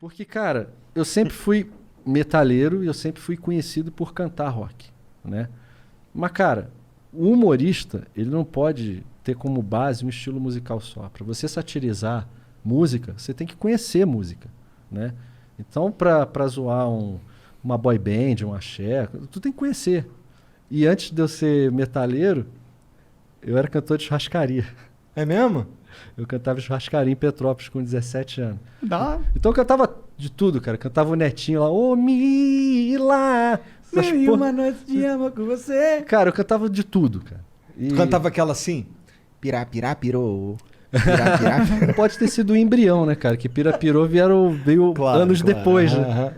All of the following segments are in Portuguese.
Porque, cara, eu sempre fui metaleiro e eu sempre fui conhecido por cantar rock, né? Mas, cara, o humorista, ele não pode ter como base um estilo musical só. Para você satirizar música, você tem que conhecer música, né? Então, pra zoar uma boy band, um axé, tu tem que conhecer. E antes de eu ser metaleiro, eu era cantor de churrascaria. É mesmo? Eu cantava churrascaria em Petrópolis com 17 anos. Dá. Então eu cantava de tudo, cara. Eu cantava o Netinho lá, ô Mila! E uma noite de amor com você. Cara, eu cantava de tudo, cara. Tu cantava aquela assim? Pirá, pirá, pirou. Pirá, pirá, pirou. Pode ter sido o embrião, né, cara? Que Pirapirou veio Claro, anos claro. depois, né? Aham.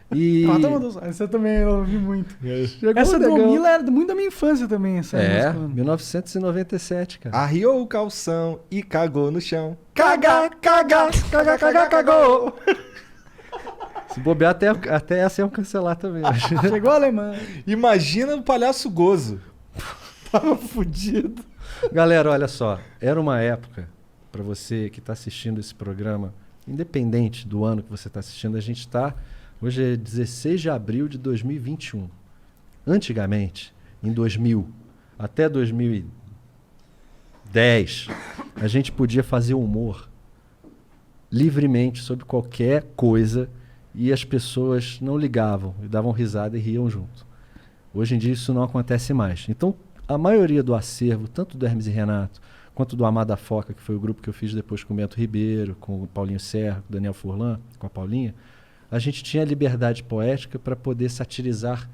E... Mata uma dos... Essa eu também ouvi muito. Chegou Essa do legal. Mila era muito da minha infância também. Essa É, música. 1997, cara. Arriou o calção e cagou no chão. Caga, caga, caga, caga, cagou. Se bobear, até essa iam cancelar também. Chegou alemã. Imagina o palhaço gozo. Tava fudido. Galera, olha só. Era uma época, pra você que tá assistindo esse programa, independente do ano que você tá assistindo, a gente tá... Hoje é 16 de abril de 2021. Antigamente, em 2000 até 2010, a gente podia fazer humor livremente sobre qualquer coisa e as pessoas não ligavam, e davam risada e riam junto. Hoje em dia isso não acontece mais. Então, a maioria do acervo, tanto do Hermes e Renato, quanto do Amada Foca, que foi o grupo que eu fiz depois com o Bento Ribeiro, com o Paulinho Serra, com o Daniel Furlan, com a Paulinha, a gente tinha liberdade poética para poder satirizar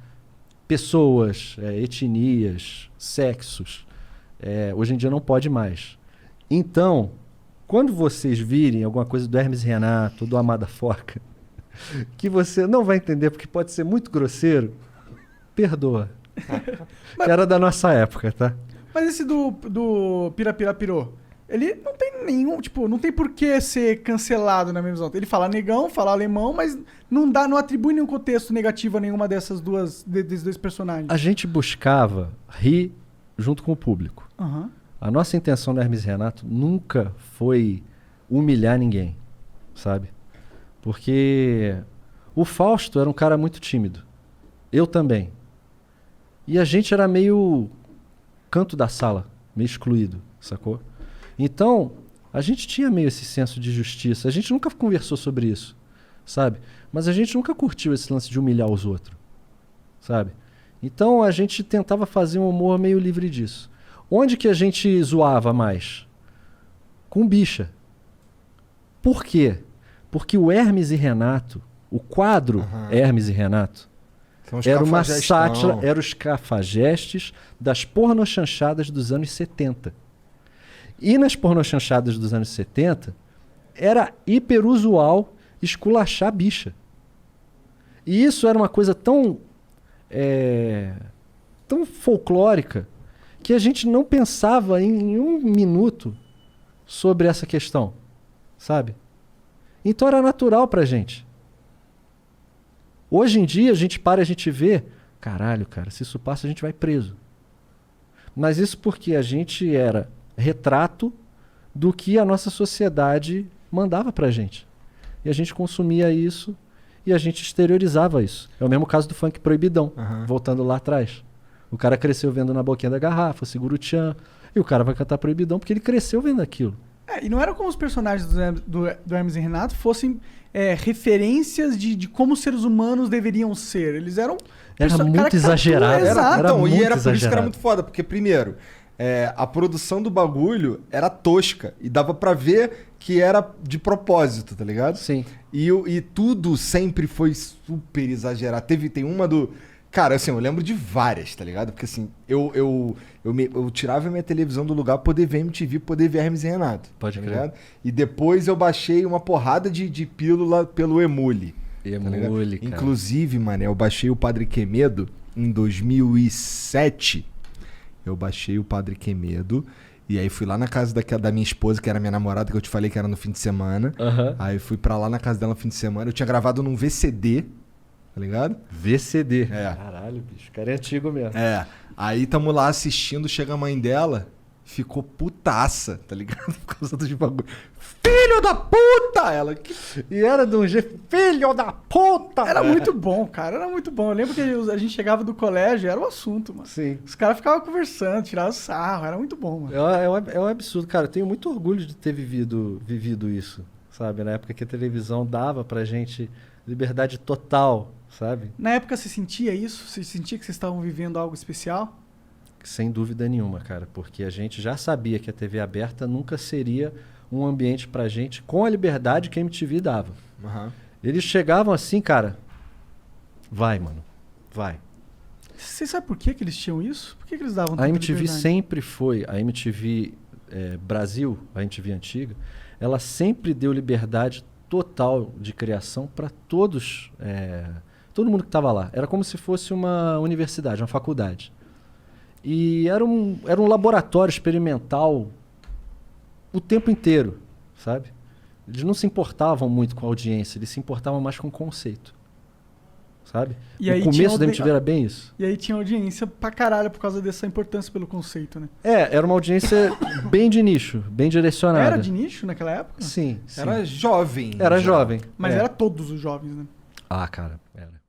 pessoas, etnias, sexos. Hoje em dia não pode mais. Então, quando vocês virem alguma coisa do Hermes e Renato, do Amada Foca, que você não vai entender porque pode ser muito grosseiro, perdoa. Que era da nossa época, tá? Mas esse do Pirapirapirô, ele não tem nenhum, tipo, não tem por que ser cancelado na mesma visão. Ele fala negão, fala alemão, mas não atribui nenhum contexto negativo a nenhuma desses dois personagens. A gente buscava rir junto com o público. Aham. A nossa intenção no Hermes e Renato nunca foi humilhar ninguém, sabe? Porque o Fausto era um cara muito tímido. Eu também. E a gente era meio canto da sala, meio excluído, sacou? Então, a gente tinha meio esse senso de justiça. A gente nunca conversou sobre isso, sabe? Mas a gente nunca curtiu esse lance de humilhar os outros, sabe? Então, a gente tentava fazer um humor meio livre disso. Onde que a gente zoava mais? Com bicha. Por quê? Porque o Hermes e Renato, o quadro Hermes e Renato, era uma sátira, era os cafajestes das pornochanchadas dos anos 70. E nas pornochanchadas dos anos 70, era hiperusual esculachar bicha. E isso era uma coisa tão folclórica que a gente não pensava em um minuto sobre essa questão, sabe? Então era natural pra gente. Hoje em dia a gente para e a gente vê, caralho, cara, se isso passa a gente vai preso. Mas isso porque a gente era retrato do que a nossa sociedade mandava pra gente. E a gente consumia isso e a gente exteriorizava isso. É o mesmo caso do funk proibidão, voltando lá atrás. O cara cresceu vendo Na Boquinha da Garrafa, Segura o Tchan, e o cara vai cantar proibidão porque ele cresceu vendo aquilo. E não era como os personagens do Hermes e Renato fossem referências de como os seres humanos deveriam ser. Eles eram... Era muito exagerado. Era muito por isso que era exagerado. muito foda, porque primeiro, a produção do bagulho era tosca e dava pra ver que era de propósito, tá ligado? Sim. E tudo sempre foi super exagerado. Tem uma do... Cara, assim, eu lembro de várias, tá ligado? Porque assim, eu tirava minha televisão do lugar pra poder ver MTV, poder ver Hermes e Renato. Pode tá crer. ligado? E depois eu baixei uma porrada de pílula pelo Emule. Emule, cara. Inclusive, mano, eu baixei o Padre Quemedo em 2007. Eu baixei o Padre Quemedo. E aí fui lá na casa da minha esposa, que era minha namorada, que eu te falei que era no fim de semana. Aí fui pra lá na casa dela no fim de semana. Eu tinha gravado num VCD, tá ligado? VCD. É. Caralho, bicho. O cara é antigo mesmo. Aí tamo lá assistindo, chega a mãe dela. ficou putaça, tá ligado? Por causa dos bagulho. Filho da puta! Ela. E era de um jeito, filho da puta! Era muito bom, cara. Era muito bom. Eu lembro que a gente chegava do colégio, era o assunto, mano. Sim. Os caras ficavam conversando, tiravam sarro. Era muito bom, mano. É um absurdo, cara. Eu tenho muito orgulho de ter vivido isso, sabe? Na época que a televisão dava pra gente liberdade total, sabe? Na época você sentia isso? Você sentia que vocês estavam vivendo algo especial? Sem dúvida nenhuma, cara. Porque a gente já sabia que a TV aberta nunca seria um ambiente pra gente com a liberdade que a MTV dava. Uhum. Eles chegavam assim, cara. Vai, mano. Vai. Você sabe por que eles tinham isso? Por que eles davam A tanta MTV liberdade? sempre foi, a MTV Brasil, a MTV antiga, ela sempre deu liberdade total de criação para todos, todo mundo que estava lá. Era como se fosse uma universidade, uma faculdade. E era um laboratório experimental o tempo inteiro, sabe? Eles não se importavam muito com a audiência, eles se importavam mais com o conceito. Sabe? E aí o começo tinha da MTV era bem isso. E aí tinha audiência pra caralho por causa dessa importância pelo conceito, né? Era uma audiência bem de nicho, bem direcionada. Era de nicho naquela época? Sim, sim. Era jovem. Era já. jovem. Mas É. era todos os jovens, né? Ah, cara, era.